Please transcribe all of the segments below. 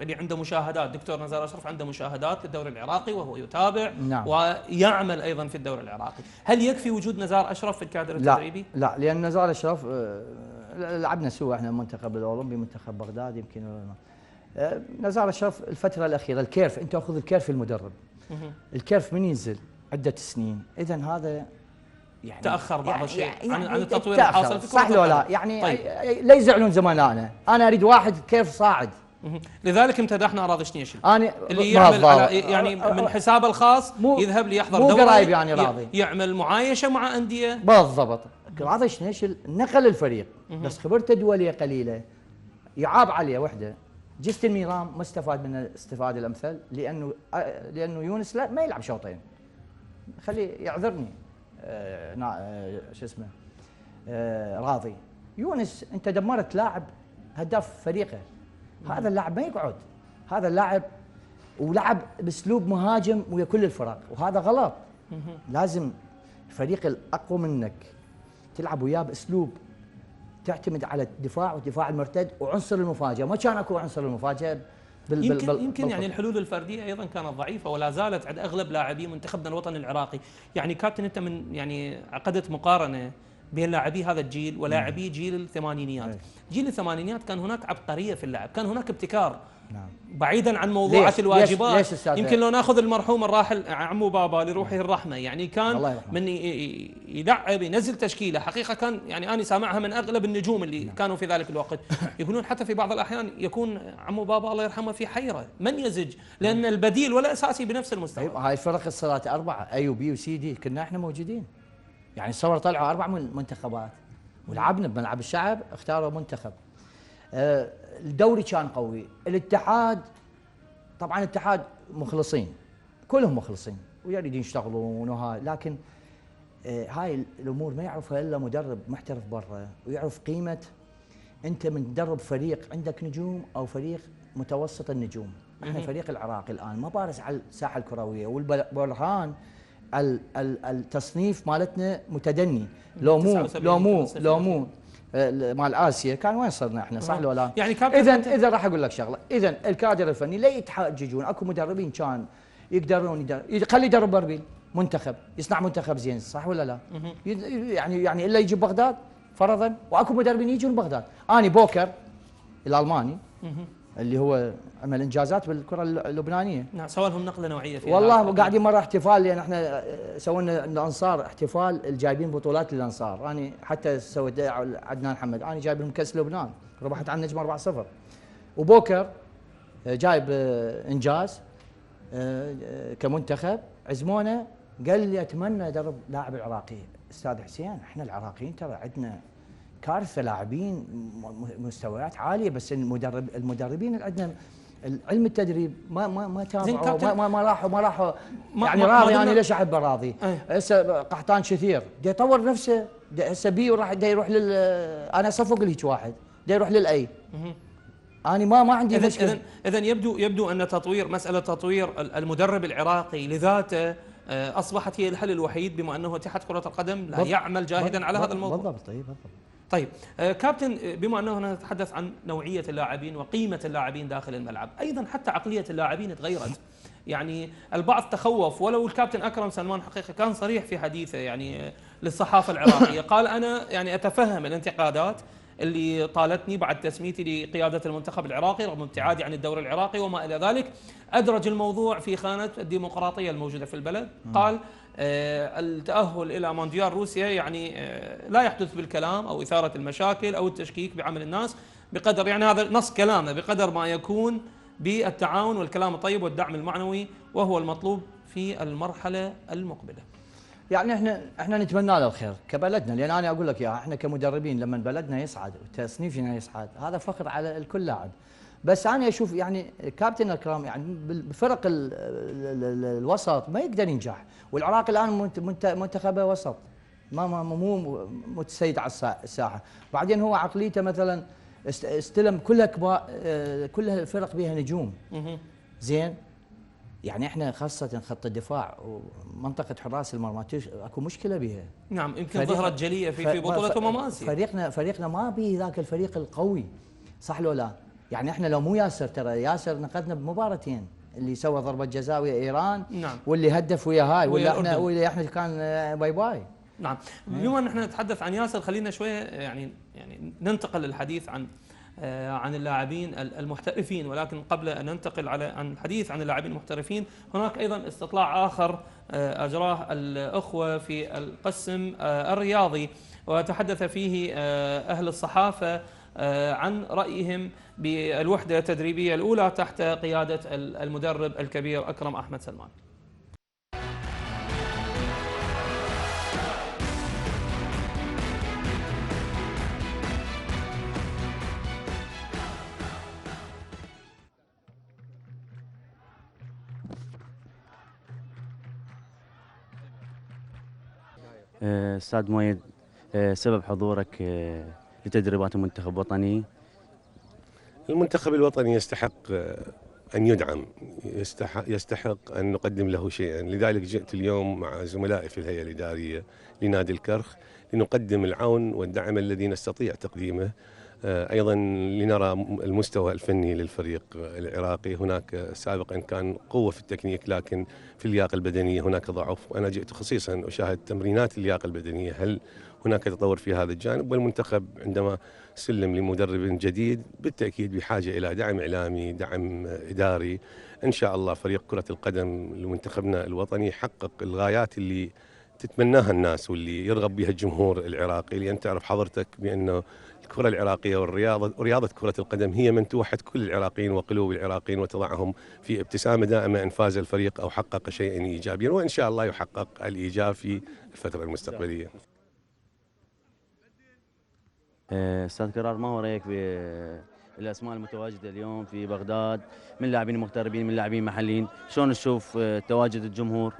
اللي عنده مشاهدات، دكتور نزار أشرف عنده مشاهدات للدوري العراقي وهو يتابع نعم. ويعمل أيضا في الدوري العراقي. هل يكفي وجود نزار أشرف في الكادر التدريبي؟ لا، لأن نزار أشرف لعبنا سوا احنا المنتخب الأولمبي، منتخب بغداد يمكن. نزار أشرف الفترة الأخيرة الكيرف، أنت أخذ الكيرف المدرب، الكيرف من ينزل عدة سنين، إذا هذا يعني تأخر بعض الشيء يعني عن التطوير الحاصل في كرة صح لو لا؟ يعني طيب. لا يزعلون زملائنا، أنا أريد واحد كيف صاعد. لذلك امتدحنا اراضي شنيشل أنا اللي يعمل على يعني من حسابه الخاص يذهب ليحضر دوري، مو قرايب يعني راضي يعمل معايشه مع انديه بالضبط. راضي شنيشل نقل الفريق بس خبرته الدوليه قليله، يعاب عليه وحده. جيستن ميرام ما استفاد من الاستفاده الامثل، لانه يونس لا ما يلعب شوطين. خليه يعذرني شو اسمه راضي. يونس انت دمرت لاعب هداف فريقه، هذا اللاعب ما يقعد، هذا اللاعب ولعب باسلوب مهاجم ويا كل الفرق، وهذا غلط. لازم الفريق الاقوى منك تلعب وياه باسلوب تعتمد على الدفاع والدفاع المرتد وعنصر المفاجاه، ما كان اكو عنصر المفاجاه يمكن يعني الحلول الفرديه ايضا كانت ضعيفه ولا زالت عند اغلب لاعبي منتخبنا الوطني العراقي. يعني كابتن انت من يعني عقدت مقارنه بين لاعبي هذا الجيل ولاعبي جيل الثمانينيات. جيل الثمانينيات كان هناك عبقريه في اللعب، كان هناك ابتكار. نعم. بعيدا عن موضوعة الواجبات. ليش يمكن لو ناخذ المرحوم الراحل عمو بابا لروحه الرحمه، يعني كان من يلعب ينزل تشكيله حقيقه، كان يعني انا سامعها من اغلب النجوم اللي كانوا في ذلك الوقت يقولون حتى في بعض الاحيان يكون عمو بابا الله يرحمه في حيره من يزج، لان البديل ولا اساسي بنفس المستوى. هاي الفرق الصارت 4 اي وبي وسي دي كنا احنا موجودين. يعني صور طلعوا 4 منتخبات ولعبنا بملعب الشعب، اختاروا منتخب. الدوري كان قوي. الاتحاد طبعا الاتحاد مخلصين، كلهم مخلصين ويريدون يشتغلون وهاي، لكن هاي الامور ما يعرفها الا مدرب محترف برا ويعرف قيمه. انت من تدرب فريق عندك نجوم او فريق متوسط النجوم. احنا الفريق العراقي الان ما بارز على الساحه الكرويه، والبرهان التصنيف مالتنا متدني. لو مو مال اسيا كان وين صرنا احنا، صح ولا لا؟ يعني اذا راح اقول لك شغله، اذا الكادر الفني لا يتحججون. اكو مدربين كان يقدرون خلي يدرب اربيل منتخب، يصنع منتخب زين، صح ولا لا؟ يعني الا يجي بغداد فرضا، واكو مدربين يجون بغداد. اني بوكر الالماني اللي هو عمل انجازات بالكره اللبنانيه. نعم، سوى لهم نقله نوعيه فيها. والله قاعدين مره احتفال، لان احنا سوينا الانصار احتفال جايبين بطولات للانصار. انا حتى سويت عدنان حمد، انا جايب لهم كاس لبنان، ربحت على النجم 4-0. وبوكر جايب انجاز كمنتخب. عزمونا قال لي اتمنى ادرب لاعب العراقي. استاذ حسين احنا العراقيين ترى عندنا كارثه، لاعبين مستويات عاليه، بس المدربين اللي عندنا علم التدريب ما تابعوا، ما راحوا يعني راضي. انا ليش احب راضي؟ هسه قحطان كثير دا يطور نفسه، هسه بي وراح دا يروح انا صفق لهيك واحد دا يروح للاي. انا ما عندي مشكله. اذا يبدو ان مساله تطوير المدرب العراقي لذاته اصبحت هي الحل الوحيد، بما انه اتحاد كره القدم لا يعمل جاهدا على هذا الموضوع. بالضبط. طيب كابتن، بما انه نتحدث عن نوعيه اللاعبين وقيمه اللاعبين داخل الملعب، ايضا حتى عقليه اللاعبين تغيرت. يعني البعض تخوف، ولو الكابتن اكرم سلمان حقيقه كان صريح في حديثه يعني للصحافه العراقيه، قال انا يعني اتفهم الانتقادات اللي طالتني بعد تسميتي لقياده المنتخب العراقي رغم ابتعادي عن الدوري العراقي وما الى ذلك. ادرج الموضوع في خانه الديمقراطيه الموجوده في البلد. قال التأهل إلى مونديال روسيا يعني لا يحدث بالكلام أو إثارة المشاكل أو التشكيك بعمل الناس، بقدر يعني هذا نص كلامه، بقدر ما يكون بالتعاون والكلام الطيب والدعم المعنوي، وهو المطلوب في المرحلة المقبلة. يعني احنا نتمنى له الخير كبلدنا، لان انا اقول لك يا احنا كمدربين لما بلدنا يصعد وتصنيفنا يصعد هذا فخر على الكل لاعب. بس انا اشوف يعني كابتن اكرم يعني بفرق الوسط ما يقدر ينجح، والعراق الان منتخبه وسط مو متسيد على الساحه. بعدين هو عقليته مثلا استلم كلها كبار، كلها الفرق بها نجوم زين. يعني احنا خاصه خط الدفاع ومنطقه حراس المرمى اكو مشكله بها. نعم، يمكن ظهرت جليه في بطوله اسيا. فريقنا ما به ذاك الفريق القوي، صح لو لا؟ يعني احنا لو مو ياسر، ترى ياسر نقذنا بمباراتين، اللي سوى ضربه جزاء ويا ايران، نعم، واللي هدف ويا هاي، ويا واللي احنا كان باي باي. نعم. بما ان احنا نتحدث عن ياسر، خلينا شويه يعني ننتقل للحديث عن اللاعبين المحترفين، ولكن قبل ان ننتقل عن الحديث عن اللاعبين المحترفين، هناك ايضا استطلاع اخر اجراه الاخوه في القسم الرياضي، وتحدث فيه اهل الصحافه عن رايهم بالوحده التدريبيه الاولى تحت قياده المدرب الكبير اكرم احمد سلمان. استاذ مؤيد، سبب حضورك لتدريبات المنتخب الوطني؟ المنتخب الوطني يستحق أن يدعم، يستحق أن نقدم له شيئا، لذلك جئت اليوم مع زملائي في الهيئة الإدارية لنادي الكرخ لنقدم العون والدعم الذي نستطيع تقديمه، أيضا لنرى المستوى الفني للفريق العراقي. هناك سابقا كان قوة في التكنيك، لكن في اللياقة البدنية هناك ضعف، وأنا جئت خصيصا أشاهد تمرينات اللياقة البدنية، هل هناك تطور في هذا الجانب؟ والمنتخب عندما سلم لمدرب جديد بالتأكيد بحاجة إلى دعم إعلامي، دعم إداري. إن شاء الله فريق كرة القدم لمنتخبنا الوطني يحقق الغايات اللي تتمناها الناس واللي يرغب بها الجمهور العراقي، لأن تعرف حضرتك بأنه الكرة العراقية ورياضة كرة القدم هي من توحد كل العراقيين وقلوب العراقيين وتضعهم في ابتسامة دائمة إن فاز الفريق أو حقق شيئا إيجابيا، وإن شاء الله يحقق الإيجاب في الفترة المستقبلية. استاذ كرار، ما هو رايك بالاسماء المتواجده اليوم في بغداد من لاعبين مغتربين من لاعبين محليين؟ شلون تشوف تواجد الجمهور؟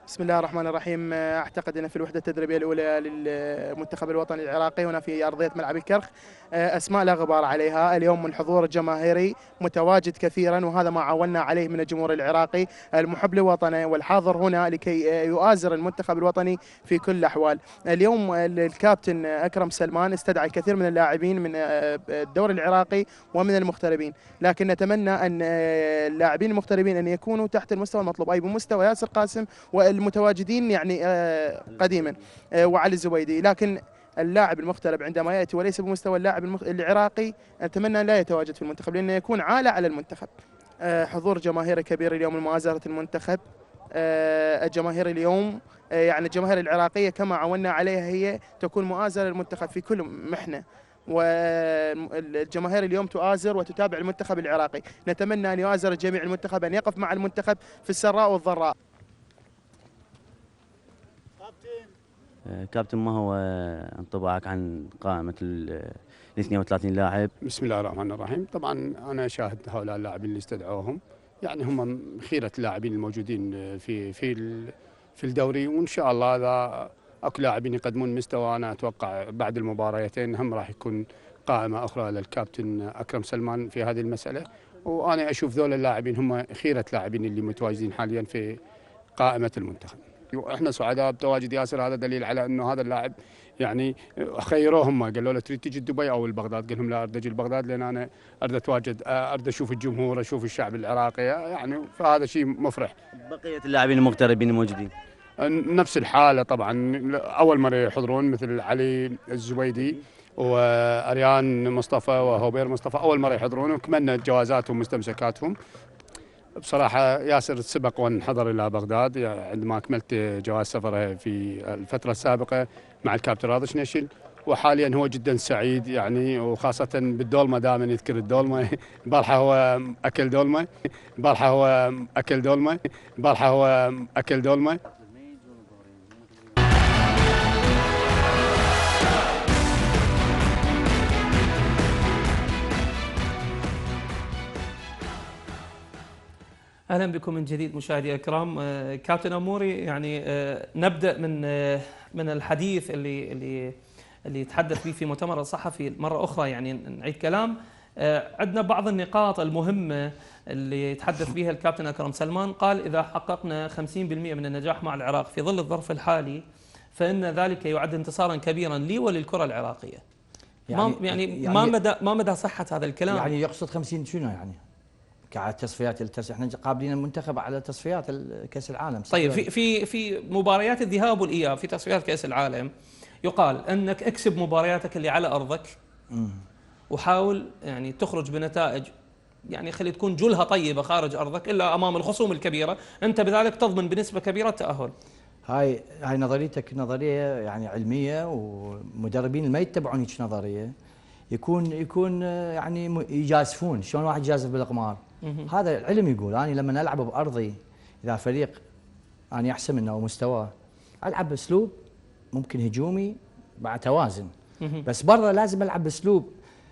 بسم الله الرحمن الرحيم. اعتقد ان في الوحده التدريبيه الاولى للمنتخب الوطني العراقي هنا في ارضيه ملعب الكرخ اسماء لا غبار عليها. اليوم الحضور الجماهيري متواجد كثيرا، وهذا ما عولنا عليه من الجمهور العراقي المحب لوطنه والحاضر هنا لكي يؤازر المنتخب الوطني في كل الاحوال. اليوم الكابتن اكرم سلمان استدعى الكثير من اللاعبين من الدوري العراقي ومن المغتربين، لكن نتمنى ان اللاعبين المغتربين ان يكونوا تحت المستوى المطلوب، اي بمستوى ياسر قاسم المتواجدين يعني قديما وعلي الزبيدي. لكن اللاعب المغترب عندما ياتي وليس بمستوى اللاعب العراقي اتمنى لا يتواجد في المنتخب، لانه يكون عالة على المنتخب. حضور جماهيري كبير اليوم لمؤازرة المنتخب. الجماهير اليوم يعني الجماهير العراقية كما عودنا عليها هي تكون مؤازرة للمنتخب في كل محنة، والجماهير اليوم تؤازر وتتابع المنتخب العراقي. نتمنى أن يؤازر الجميع المنتخب، أن يقف مع المنتخب في السراء والضراء. كابتن، ما هو انطباعك عن قائمة ال 32 لاعب؟ بسم الله الرحمن الرحيم. طبعا أنا أشاهد هؤلاء اللاعبين اللي استدعوهم، يعني هم خيرة اللاعبين الموجودين في الدوري، وإن شاء الله إذا أكو لاعبين يقدمون مستوى أنا أتوقع بعد المباريتين هم راح يكون قائمة أخرى للكابتن أكرم سلمان في هذه المسألة. وأنا أشوف ذول اللاعبين هم خيرة لاعبين اللي متواجدين حاليا في قائمة المنتخب. احنا سعداء بتواجد ياسر، هذا دليل على انه هذا اللاعب يعني خيروهم، قالوا له تريد تجي دبي او البغداد؟ قال لهم لا، اريد اجي البغداد لان انا اريد اتواجد، اريد اشوف الجمهور، اشوف الشعب العراقي، يعني فهذا شيء مفرح. بقيه اللاعبين المغتربين الموجودين نفس الحاله طبعا، اول مره يحضرون مثل علي الزبيدي واريان مصطفى وهوبير مصطفى، اول مره يحضرون، وكملنا جوازاتهم ومستمسكاتهم. بصراحة ياسر سبق وان حضر إلى بغداد عندما أكملت جواز سفره في الفترة السابقة مع الكابتن راضي شنيشل، وحاليا هو جدا سعيد يعني، وخاصة بالدولمة دائما يذكر الدولمة. البارحة هو أكل دولمة، البارحة هو أكل دولمة، البارحة هو أكل دولمة. اهلا بكم من جديد مشاهدي الكرام. كابتن اموري، يعني نبدا من الحديث اللي تحدث به في مؤتمر الصحفي مره اخرى، يعني نعيد كلام. عندنا بعض النقاط المهمه اللي تحدث بها الكابتن اكرم سلمان. قال اذا حققنا 50% من النجاح مع العراق في ظل الظرف الحالي فان ذلك يعد انتصارا كبيرا لي وللكره العراقيه. يعني ما مدى صحة هذا الكلام؟ يعني يقصد 50 شنو يعني؟ كتصفيات احنا قابلين المنتخب على تصفيات كأس العالم. طيب في مباريات الذهاب والإياب في تصفيات كأس العالم يقال أنك اكسب مبارياتك اللي على أرضك وحاول يعني تخرج بنتائج يعني خلي تكون جلها طيبة خارج أرضك إلا أمام الخصوم الكبيرة، أنت بذلك تضمن بنسبة كبيرة التأهل. هاي نظريتك نظرية يعني علمية، ومدربين ما يتبعون هيك نظرية يكون يعني يجازفون. شلون واحد يجازف بالقمار؟ هذا العلم يقول أنا لما ألعب بأرضي إذا فريق أنا أحسن منه ومستواه ألعب بأسلوب ممكن هجومي مع توازن، بس برا لازم ألعب بأسلوب.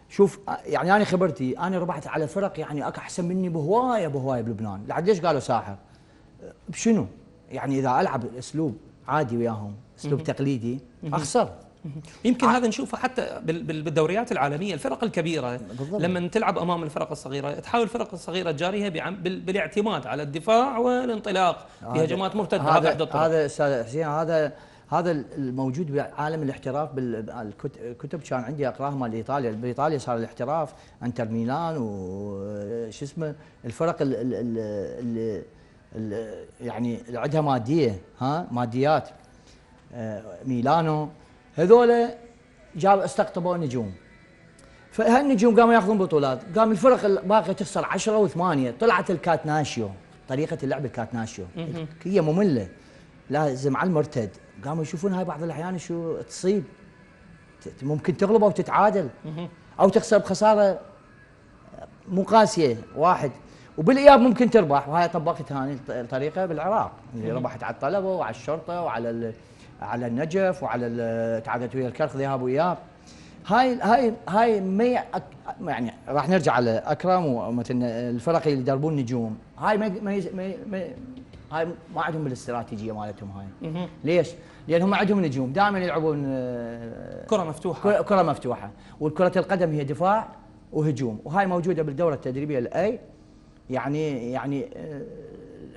شوف يعني أنا خبرتي أنا ربحت على فرق يعني أحسن مني بهواية بلبنان. لعد ليش قالوا ساحر؟ بشنو؟ يعني إذا ألعب أسلوب عادي وياهم أسلوب تقليدي أخسر. يمكن هذا نشوفه حتى بالدوريات العالمية. الفرق الكبيرة بالضبط. لما تلعب أمام الفرق الصغيرة تحاول الفرق الصغيرة تجاريها بالاعتماد على الدفاع والانطلاق بهجمات مرتدة. هذا أستاذ حسين هذا الموجود بعالم الاحتراف. بالكتب كان عندي اقراها مال ايطاليا. بايطاليا صار الاحتراف انتر ميلان وش اسمه الفرق اللي يعني عندها ماديه ماديات ميلانو هذول استقطبوا نجوم، فهالنجوم قاموا ياخذون بطولات. قام الفرق الباقيه تخسر 10 و8. طلعت الكاتناشيو، طريقه اللعب الكاتناشيو هي ممله لازم على المرتد. قاموا يشوفون هاي بعض الاحيان شو تصيب، ممكن تغلب او تتعادل او تخسر بخساره مو قاسيه واحد، وبالاياب ممكن تربح. وهاي طبقت هاي الطريقه بالعراق اللي ربحت على الطلبه وعلى الشرطه على النجف وعلى تعادلت ويا الكرخ ذهاب واياب. هاي يعني راح نرجع على اكرم ومثلا الفرق اللي يدربون نجوم. هاي هاي ما عندهم بالاستراتيجيه مالتهم هاي. ليش؟ لان هم عندهم نجوم دائما يلعبون كره مفتوحه والكره القدم هي دفاع وهجوم، وهاي موجوده بالدوره التدريبيه الاي. يعني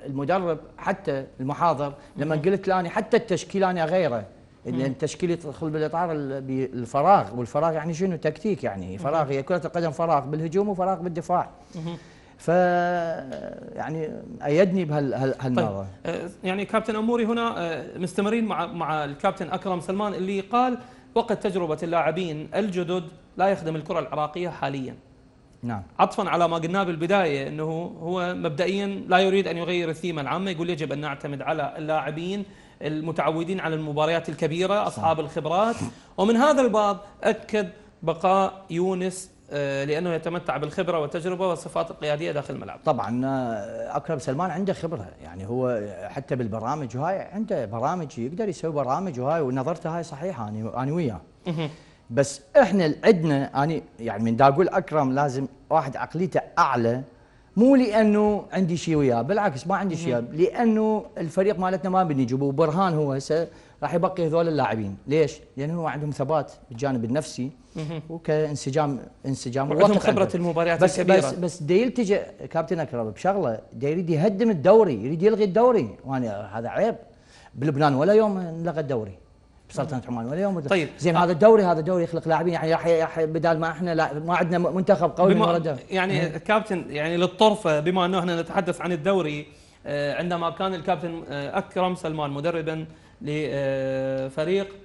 المدرب حتى المحاضر لما قلت لاني حتى التشكيل انا غيره، لان التشكيل يدخل بالاطار الفراغ، والفراغ يعني شنو؟ تكتيك يعني فراغ. هي كره القدم فراغ بالهجوم وفراغ بالدفاع. ف يعني ايدني بهالنظره. طيب يعني كابتن اموري هنا مستمرين مع الكابتن اكرم سلمان اللي قال وقت تجربه اللاعبين الجدد لا يخدم الكره العراقيه حاليا. نعم. عطفا على ما قلناه بالبدايه انه هو مبدئيا لا يريد ان يغير الثيمه العامه، يقول يجب ان نعتمد على اللاعبين المتعودين على المباريات الكبيره اصحاب الخبرات، ومن هذا الباب اكد بقاء يونس لأنه يتمتع بالخبرة والتجربة والصفات القيادية داخل الملعب. طبعا أكرم سلمان عنده خبرة، يعني هو حتى بالبرامج وهاي عنده برامج يقدر يسوي برامج وهاي، ونظرته هاي صحيحة أنا وياه. بس احنا عندنا يعني من دا اقول اكرم لازم واحد عقليته اعلى، مو لانه عندي شيء وياه، بالعكس ما عندي شيء، لانه الفريق مالتنا ما بنجيبه. برهان هو هسه راح يبقي هذول اللاعبين، ليش؟ لانه هو عندهم ثبات بالجانب النفسي وكانسجام وعندهم خبره المباريات الكبيره. بس دا يلتجئ كابتن اكرم بشغله، دا يريد يهدم الدوري، يريد يلغي الدوري، وانا هذا عيب. بلبنان ولا يوم نلغى الدوري، بسلطنة عمان ولا يوم. طيب زين هذا الدوري يخلق لاعبين، يعني بدال ما احنا ما عندنا منتخب قوي يعني كابتن يعني للطرفه، بما انه احنا نتحدث عن الدوري، عندما كان الكابتن اكرم سلمان مدربا لفريق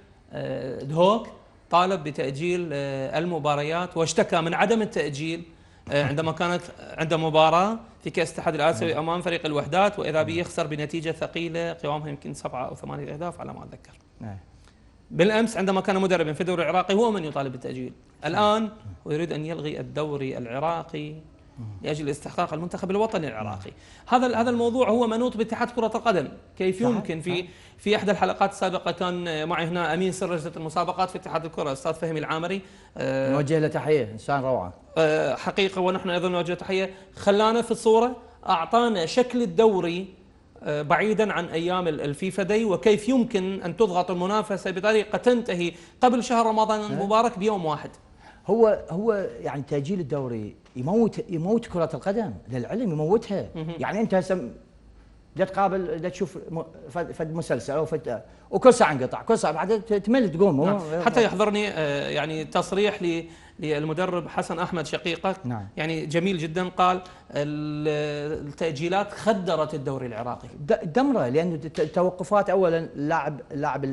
دهوك طالب بتاجيل المباريات واشتكى من عدم التاجيل عندما كانت عنده مباراه في كاس الاتحاد الاسيوي امام فريق الوحدات، واذا به يخسر بنتيجه ثقيله قوامها يمكن 7 أو 8 اهداف على ما اتذكر. بالامس عندما كان مدربا في الدوري العراقي هو من يطالب بالتاجيل، الان ويريد ان يلغي الدوري العراقي لاجل استحقاق المنتخب الوطني العراقي. هذا الموضوع هو منوط باتحاد كرة القدم. كيف يمكن في احدى الحلقات السابقة كان معي هنا امين سر لجنة المسابقات في اتحاد الكرة استاذ فهمي العامري، نوجه له تحية، انسان روعة حقيقة، ونحن ايضا نوجه تحية. خلانا في الصورة، اعطانا شكل الدوري بعيدا عن ايام الفيفا داي، وكيف يمكن ان تضغط المنافسة بطريقة تنتهي قبل شهر رمضان المبارك بيوم واحد. هو يعني تأجيل الدوري يموت كرة القدم، للعلم يموتها. يعني انت هسه بدها تقابل، بدها تشوف فد مسلسل او فد، وكل ساعه انقطع، كل ساعه بعد تمل تقوم. نعم. حتى يحضرني يعني للمدرب حسن احمد شقيقك، نعم. يعني جميل جدا، قال التاجيلات خدرت الدوري العراقي. دمره، لانه التوقفات اولا اللاعب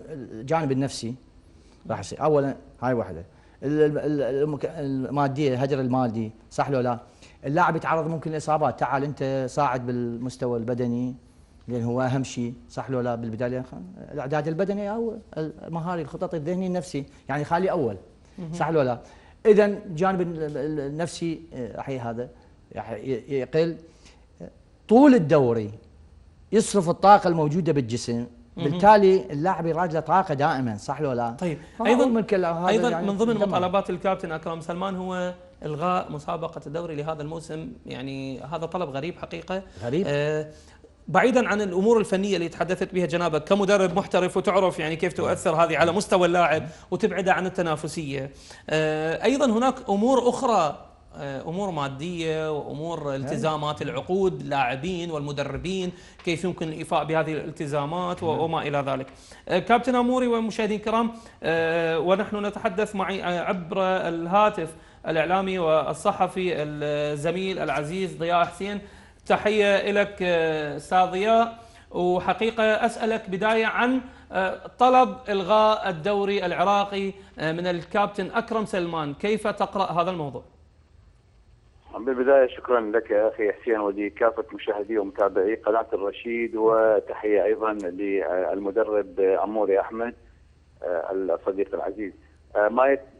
الجانب النفسي راح يصير اولا، هاي واحده. الماديه، الهدر المادي، صح لو لا؟ اللاعب يتعرض ممكن لاصابات، تعال انت صاعد بالمستوى البدني لان هو اهم شيء، صح لو لا؟ بالبدايه الاعداد البدني او المهاري، الخطط الذهني النفسي، يعني خالي اول، صح لو لا؟ اذا الجانب النفسي راح هذا يقل. طول الدوري يصرف الطاقه الموجوده بالجسم، بالتالي اللاعب يراجع له طاقه دائما، صح لو لا؟ طيب ايضا يعني من ضمن مطالبات الكابتن اكرم سلمان هو الغاء مسابقه الدوري لهذا الموسم، يعني هذا طلب غريب حقيقه، غريب. بعيدا عن الامور الفنيه اللي تحدثت بها جنابك كمدرب محترف وتعرف يعني كيف تؤثر هذه على مستوى اللاعب وتبعده عن التنافسيه، ايضا هناك امور اخرى، امور ماديه وامور التزامات العقود اللاعبين والمدربين، كيف يمكن الايفاء بهذه الالتزامات وما الى ذلك. كابتن اموري ومشاهدين الكرام، ونحن نتحدث معي عبر الهاتف الاعلامي والصحفي الزميل العزيز ضياء حسين. تحيه لك استاذ ضياء، وحقيقه اسالك بدايه عن طلب الغاء الدوري العراقي من الكابتن اكرم سلمان، كيف تقرا هذا الموضوع؟ بالبداية شكرا لك يا أخي حسين ولكافة مشاهدي ومتابعي قناة الرشيد، وتحية أيضا للمدرب أموري أحمد الصديق العزيز.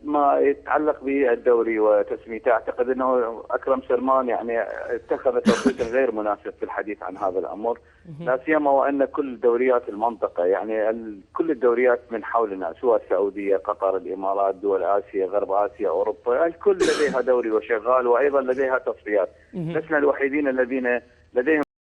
ما يتعلق بالدوري وتسميته، أعتقد أنه أكرم سلمان يعني اتخذ توقيتا غير مناسب في الحديث عن هذا الأمر، لا سيما وأن كل دوريات المنطقة، يعني كل الدوريات من حولنا سواء السعودية، قطر، الإمارات، دول آسيا، غرب آسيا، أوروبا، الكل لديها دوري وشغال، وأيضا لديها تصفيات. لسنا الوحيدين الذين لديهم